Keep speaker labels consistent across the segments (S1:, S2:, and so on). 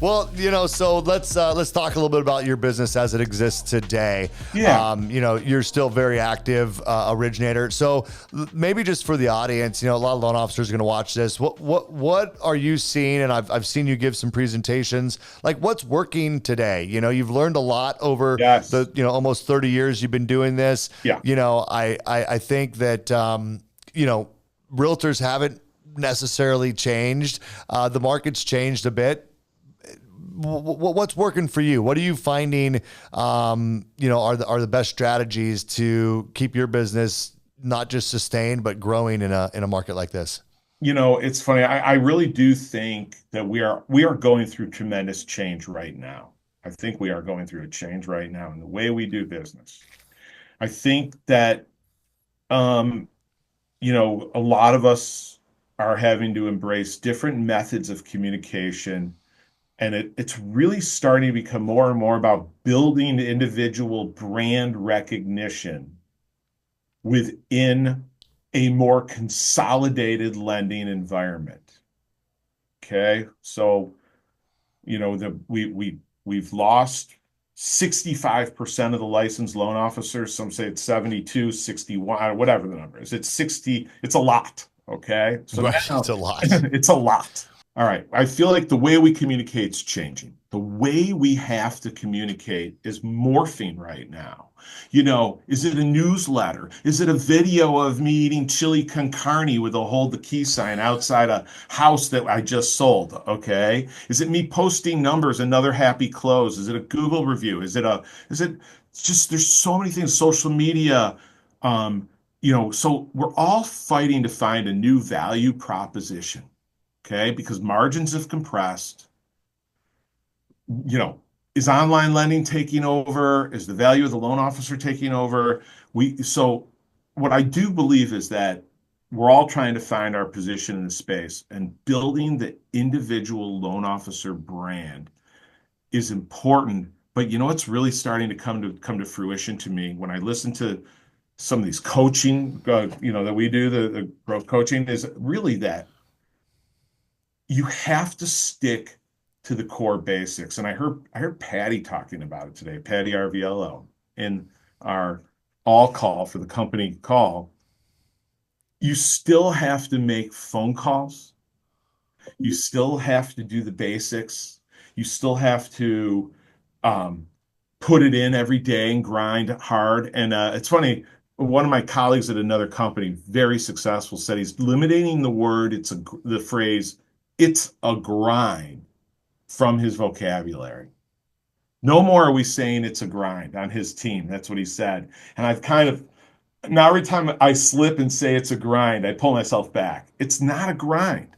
S1: Well, so let's talk a little bit about your business as it exists today.
S2: Yeah.
S1: You're still very active originator. So maybe just for the audience, a lot of loan officers are going to watch this. What are you seeing? And I've seen you give some presentations. Like, what's working today? You've learned a lot over
S2: Yes.
S1: the almost 30 years you've been doing this.
S2: Yeah.
S1: I think that realtors haven't necessarily changed. The market's changed a bit. What's working for you? What are you finding, are the best strategies to keep your business not just sustained, but growing in a market like this?
S2: It's funny. I really do think that we are going through tremendous change right now. I think we are going through a change right now in the way we do business. I think that a lot of us are having to embrace different methods of communication. And it's really starting to become more and more about building individual brand recognition within a more consolidated lending environment. Okay. So, we've lost 65% of the licensed loan officers. Some say it's 72, 61, whatever the number is. It's 60. It's a lot. Okay. So
S1: Right.
S2: now
S1: It's a lot.
S2: it's a lot. All right. I feel like the way we communicate is changing. The way we have to communicate is morphing right now. Is it a newsletter? Is it a video of me eating chili con carne with a hold the key sign outside a house that I just sold? Okay. Is it me posting numbers, another happy close? Is it a Google review? Is it just, there's so many things, social media. So we're all fighting to find a new value proposition. Okay, because margins have compressed. you know, is online lending taking over? Is the value of the loan officer taking over? So what I do believe is that we're all trying to find our position in the space, and building the individual loan officer brand is important. But what's really starting to come to fruition to me when I listen to some of these coaching, that we do, the growth coaching, is really that you have to stick to the core basics. And I heard Patty talking about it today, Patty RVLO, in our all call for the company call. You still have to make phone calls. You still have to do the basics. You still have to um, put it in every day and grind hard. And it's funny, one of my colleagues at another company, very successful, said he's eliminating the phrase, it's a grind, from his vocabulary. No more are we saying it's a grind on his team. That's what he said. And I've kind of, now every time I slip and say it's a grind, I pull myself back. It's not a grind.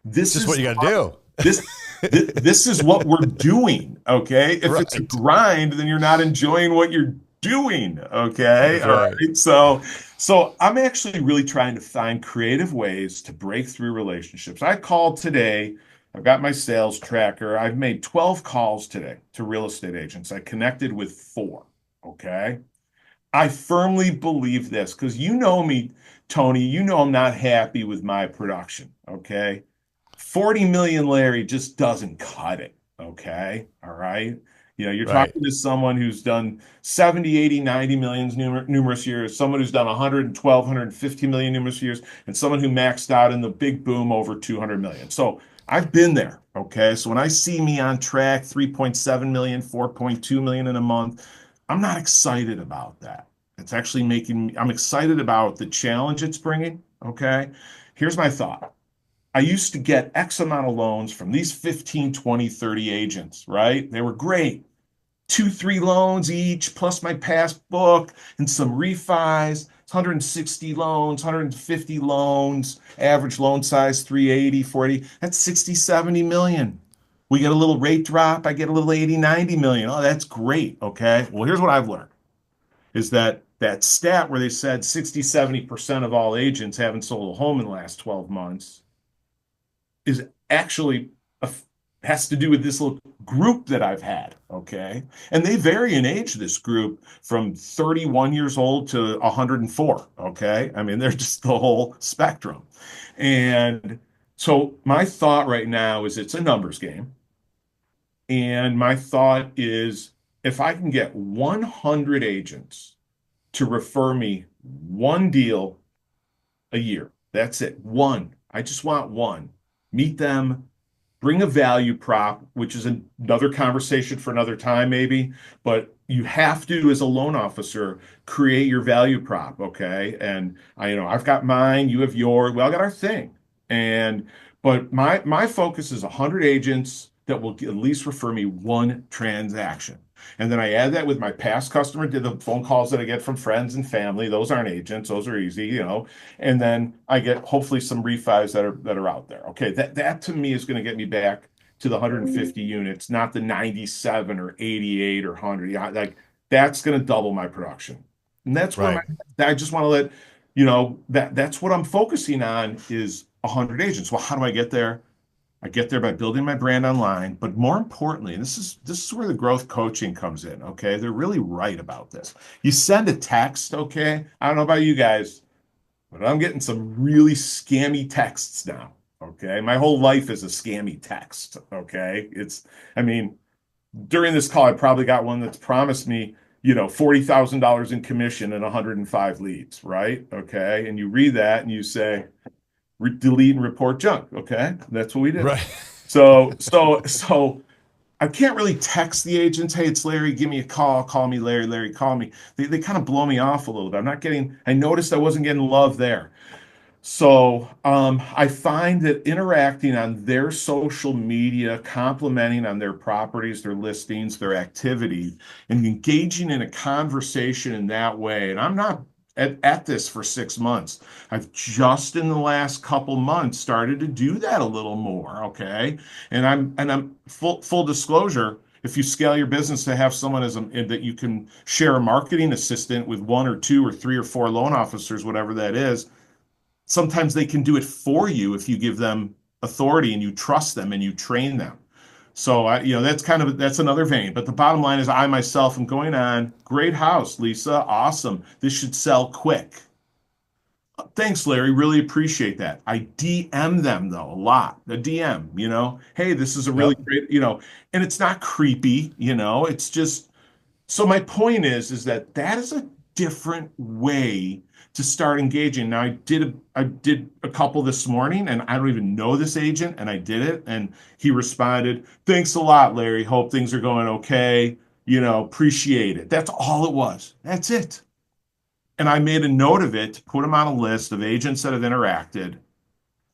S1: It's
S2: This
S1: just what
S2: is
S1: you got to do.
S2: this this is what we're doing. Okay. If it's a
S1: Right.
S2: grind, then you're not enjoying what you're doing. Okay.
S1: That's
S2: All
S1: right.
S2: right. So I'm actually really trying to find creative ways to break through relationships. I called today. I've got my sales tracker. I've made 12 calls today to real estate agents. I connected with four. Okay. I firmly believe this because you know me, Tony. You know I'm not happy with my production. Okay. 40 million Larry just doesn't cut it. Okay. All right. You're
S1: Right.
S2: talking to someone who's done 70, 80, 90 millions numerous years, someone who's done 112, 150 million numerous years, and someone who maxed out in the big boom over 200 million. So I've been there. Okay. So when I see me on track, 3.7 million, 4.2 million in a month, I'm not excited about that. It's actually I'm excited about the challenge it's bringing. Okay. Here's my thought. I used to get X amount of loans from these 15, 20, 30 agents, right? They were great. Two, three loans each, plus my passbook and some refis. It's 160 loans, 150 loans, average loan size 380, 40. That's 60, 70 million. We get a little rate drop. I get a little 80, 90 million. Oh, that's great. Okay. Well, here's what I've learned is that stat where they said 60, 70% of all agents haven't sold a home in the last 12 months is actually has to do with this little group that I've had. Okay. And they vary in age, this group, from 31 years old to 104. Okay. I mean, they're just the whole spectrum. And so my thought right now is it's a numbers game. And my thought is if I can get 100 agents to refer me one deal a year, that's it. One. I just want one. Meet them, bring a value prop, which is another conversation for another time, maybe. But you have to, as a loan officer, create your value prop, okay? And I've got mine, you have yours, we all got our thing. And but my focus is 100 agents that will at least refer me one transaction. And then I add that with my past customer, did the phone calls that I get from friends and family. Those aren't agents, those are easy. And then I get hopefully some refis that are out there. Okay, that to me is going to get me back to the 150 units, not the 97 or 88 or 100. Yeah, like that's going to double my production. And that's where
S1: Right.
S2: I just want to let that's what I'm focusing on is 100 agents. Well, how do I get there? I get there by building my brand online, but more importantly, and this is where the growth coaching comes in, okay? They're really right about this. You send a text, okay? I don't know about you guys, but I'm getting some really scammy texts now. Okay. My whole life is a scammy text. Okay. I mean, during this call, I probably got one that's promised me, $40,000 in commission and 105 leads, right? Okay. And you read that and you say, delete and report junk. Okay. That's what we did.
S1: Right.
S2: So I can't really text the agents, hey, it's Larry, give me a call, call me Larry, Larry, call me. They kind of blow me off a little bit. I noticed I wasn't getting love there. So I find that interacting on their social media, complimenting on their properties, their listings, their activity, and engaging in a conversation in that way. And I'm not at this for 6 months. I've just in the last couple months started to do that a little more. Okay. And I'm full disclosure. If you scale your business to have someone that you can share a marketing assistant with one or two or three or four loan officers, whatever that is, sometimes they can do it for you if you give them authority and you trust them and you train them. So that's another vein. But the bottom line is I myself am going on, great house, Lisa, awesome. This should sell quick. Thanks, Larry. Really appreciate that. I DM them though a lot. A DM, hey, this is a really
S1: Yep.
S2: great, and it's not creepy, it's just so my point is that is a different way to start engaging. Now I did a couple this morning, and I don't even know this agent, and I did it, and he responded, "Thanks a lot, Larry. Hope things are going okay. Appreciate it." That's all it was. That's it. And I made a note of it, put them on a list of agents that have interacted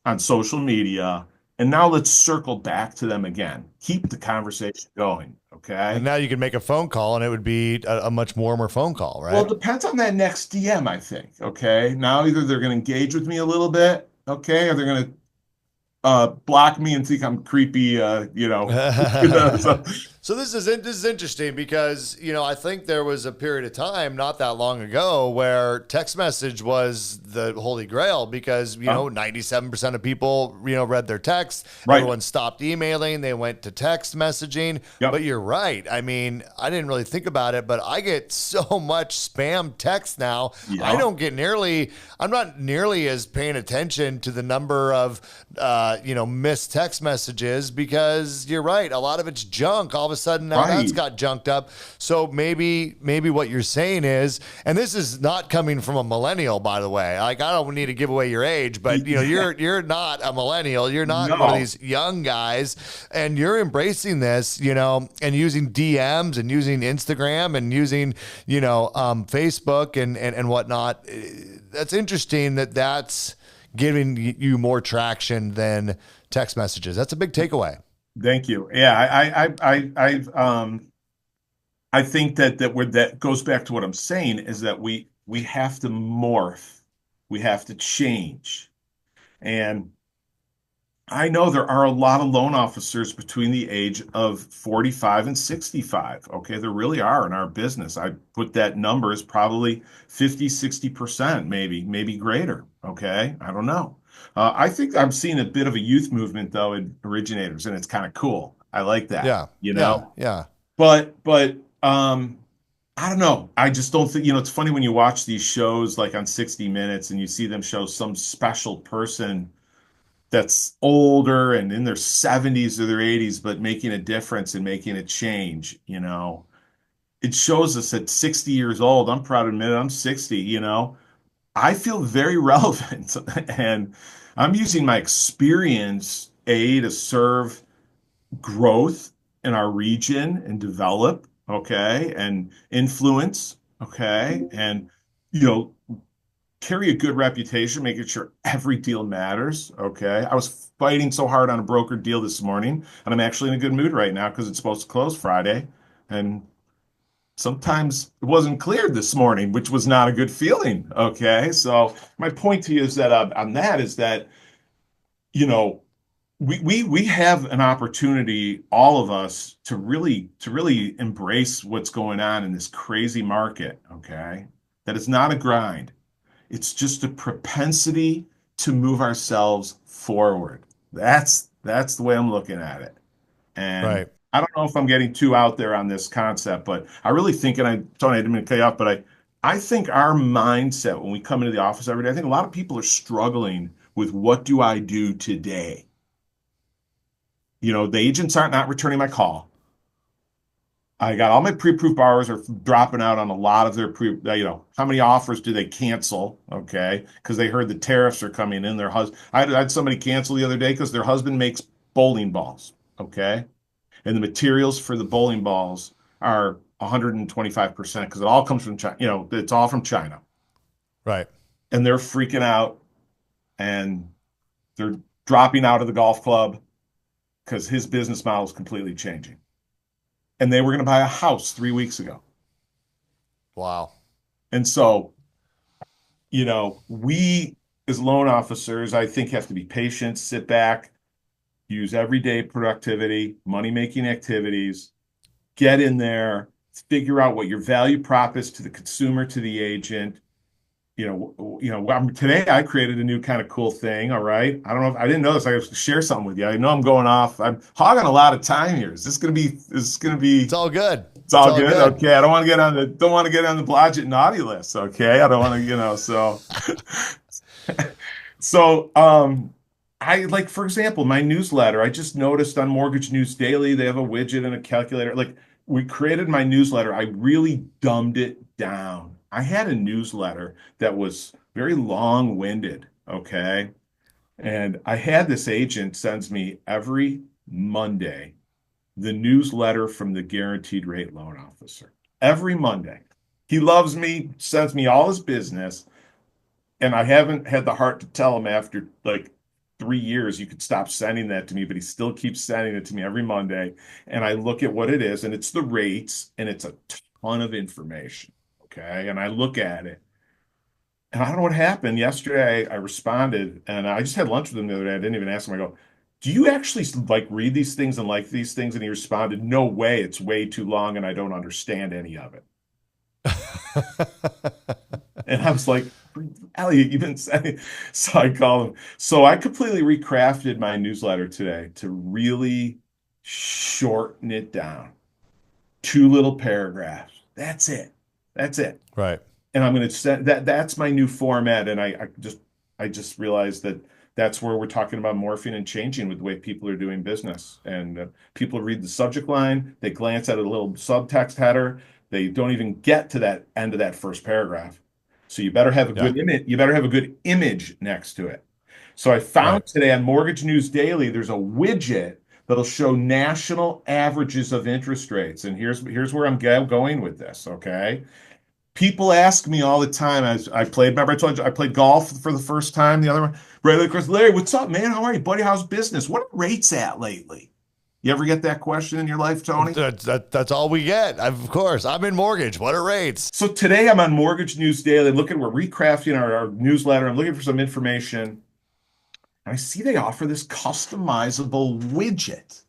S2: on social media, and now let's circle back to them again. Keep the conversation going.
S1: And
S2: Okay.
S1: now you can make a phone call and it would be a much warmer phone call,
S2: Well,
S1: right?
S2: it depends on that next DM, I think. Okay. Now either they're going to engage with me a little bit, okay, or they're going to block me and think I'm creepy, So,
S1: So this is interesting because I think there was a period of time not that long ago where text message was the holy grail because 97% of people read their text.
S2: right.
S1: Everyone stopped emailing, they went to text messaging.
S2: Yep.
S1: But you're right. I mean, I didn't really think about it, but I get so much spam text now.
S2: Yeah.
S1: I'm not nearly as paying attention to the number of missed text messages because you're right. A lot of it's junk. All of a sudden now that's
S2: Right.
S1: got junked up. So maybe what you're saying is, and this is not coming from a millennial, by the way. Like I don't need to give away your age, but
S2: Yeah.
S1: you're not a millennial. You're not one of
S2: No.
S1: these young guys, and you're embracing this, and using DMs and using Instagram and using Facebook and whatnot. That's interesting that's giving you more traction than text messages. That's a big takeaway.
S2: Thank you. Yeah. I think that goes back to what I'm saying is that we have to morph, we have to change. And I know there are a lot of loan officers between the age of 45 and 65. Okay. There really are in our business. I put that number as probably 50, 60%, maybe greater. Okay. I don't know. I think I'm seeing a bit of a youth movement though in originators, and it's kind of cool. I like that,
S1: Yeah. Yeah. Yeah.
S2: but I don't know. I just don't think, it's funny when you watch these shows like on 60 Minutes and you see them show some special person that's older and in their 70s or their 80s, but making a difference and making a change, you know. It shows us at 60 years old, I'm proud to admit it, I'm 60, you know, I feel very relevant and I'm using my experience, A, to serve growth in our region and develop, okay, and influence, okay, and, you know, carry a good reputation, making sure every deal matters. Okay. I was fighting so hard on a brokered deal this morning, and I'm actually in a good mood right now because it's supposed to close Friday. And sometimes it wasn't cleared this morning, which was not a good feeling. Okay. So my point to you is that on that is that, you know, we have an opportunity, all of us, to really embrace what's going on in this crazy market. Okay. That is not a grind. It's just a propensity to move ourselves forward. That's the way I'm looking at it. And
S1: Right.
S2: I don't know if I'm getting too out there on this concept, but I really think, and Tony, I didn't mean to cut you off, but I think our mindset when we come into the office every day, I think a lot of people are struggling with what do I do today? You know, the agents aren't not returning my call. I got all my pre-approved borrowers are dropping out on a lot of their you know, how many offers do they cancel? Okay. Because they heard the tariffs are coming in. I had somebody cancel the other day because their husband makes bowling balls. Okay. And the materials for the bowling balls are 125% because it all comes from China. You know, it's all from China.
S1: Right.
S2: And they're freaking out and they're dropping out of the golf club because his business model is completely changing. And they were going to buy a house 3 weeks ago.
S1: Wow.
S2: And so, you know, we as loan officers, I think, have to be patient, sit back, use everyday productivity, money making activities, get in there, figure out what your value prop is to the consumer, to the agent. Today I created a new kind of cool thing. All right. I don't know if I didn't know this. I have to share something with you. I know I'm going off. I'm hogging a lot of time here.
S1: It's all good.
S2: It's
S1: It's
S2: all
S1: all
S2: good.
S1: good.
S2: Okay. I don't want to get on the Blodgett naughty list. Okay. I don't want to, so I like, for example, my newsletter, I just noticed on Mortgage News Daily, they have a widget and a calculator. Like we created my newsletter. I really dumbed it down. I had a newsletter that was very long-winded. Okay. And I had this agent sends me every Monday the newsletter from the guaranteed rate loan officer every Monday. He loves me, sends me all his business, and I haven't had the heart to tell him after like 3 years you could stop sending that to me, but he still keeps sending it to me every Monday. And I look at what it is, and it's the rates, and it's a ton of information. Okay. And I look at it, and I don't know what happened. Yesterday, I responded, and I just had lunch with him the other day. I didn't even ask him. I go, "Do you actually like read these things and like these things?" And he responded, "No way. It's way too long, and I don't understand any of it." And I was like, Elliot, you've been saying. So I called him. So I completely recrafted my newsletter today to really shorten it down. Two little paragraphs. That's it. That's it.
S1: Right.
S2: And I'm going to set that's my new format. And I just realized that that's where we're talking about morphing and changing with the way people are doing business. And people read the subject line, they glance at a little subtext header, they don't even get to that end of that first paragraph. So you better have a
S1: Yeah.
S2: good image. You better have a good image next to it. So I found
S1: Right.
S2: today on Mortgage News Daily, there's a widget that'll show national averages of interest rates. And here's where I'm going with this. Okay. People ask me all the time as I played. Remember, I told you I played golf for the first time. The other one, right? Of course, Larry, what's up, man? How are you, buddy? How's business? What are rates at lately? You ever get that question in your life, Tony?
S1: That's all we get. Of course. I'm in mortgage. What are rates?
S2: So today I'm on Mortgage News Daily. We're recrafting our newsletter. I'm looking for some information. And I see they offer this customizable widget.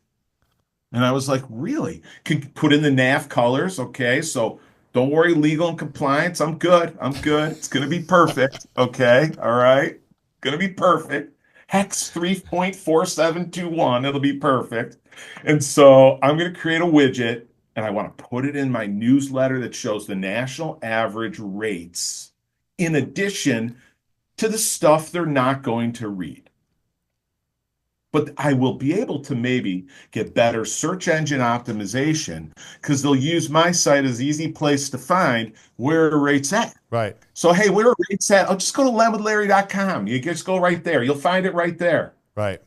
S2: And I was like, really? Could put in the NAF colors. Okay. So don't worry, legal and compliance. I'm good. I'm good. It's going to be perfect. Okay. All right. Going to be perfect. Hex 3.4721. It'll be perfect. And so I'm going to create a widget and I want to put it in my newsletter that shows the national average rates in addition to the stuff they're not going to read. but I will be able to maybe get better search engine optimization because they'll use my site as the easy place to find where a rate's at.
S1: Right.
S2: So, hey, where a rate's at, I'll just go to lendwithlarry.com. You just go right there. You'll find it right there.
S1: Right.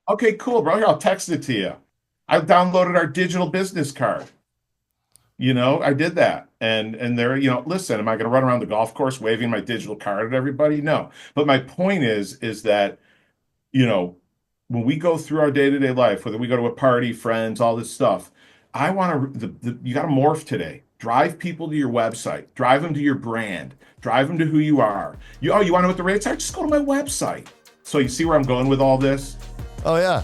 S2: Okay, cool, bro. Here, I'll text it to you. I downloaded our digital business card. I did that. And there, listen, am I going to run around the golf course waving my digital card at everybody? No. But my point is that, you know, when we go through our day-to-day life, whether we go to a party, friends, all this stuff, I want to, you got to morph today. Drive people to your website, drive them to your brand, drive them to who you are. You want to know what the rates are? Just go to my website. So you see where I'm going with all this?
S1: Oh yeah.